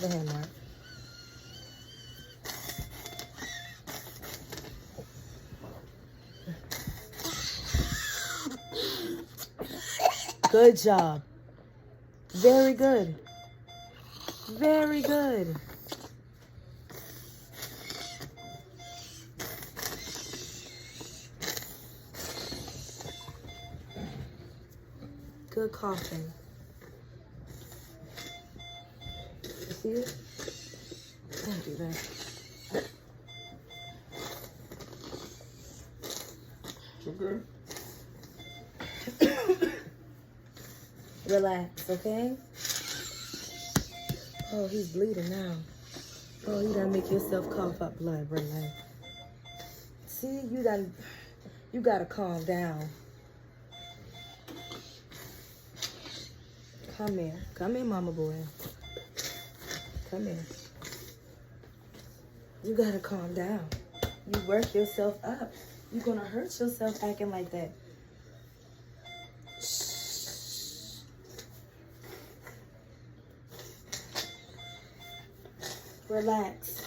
The hand mark. Good job. Very good. Very good. Good coughing. You see it? Don't do that. Okay. Relax, okay? Oh, he's bleeding now. Oh, you done make yourself cough up blood. Relax. See, you gotta calm down. Come here. Come here, mama boy. Come here. You gotta calm down. You work yourself up. You're gonna hurt yourself acting like that. Shh. Relax.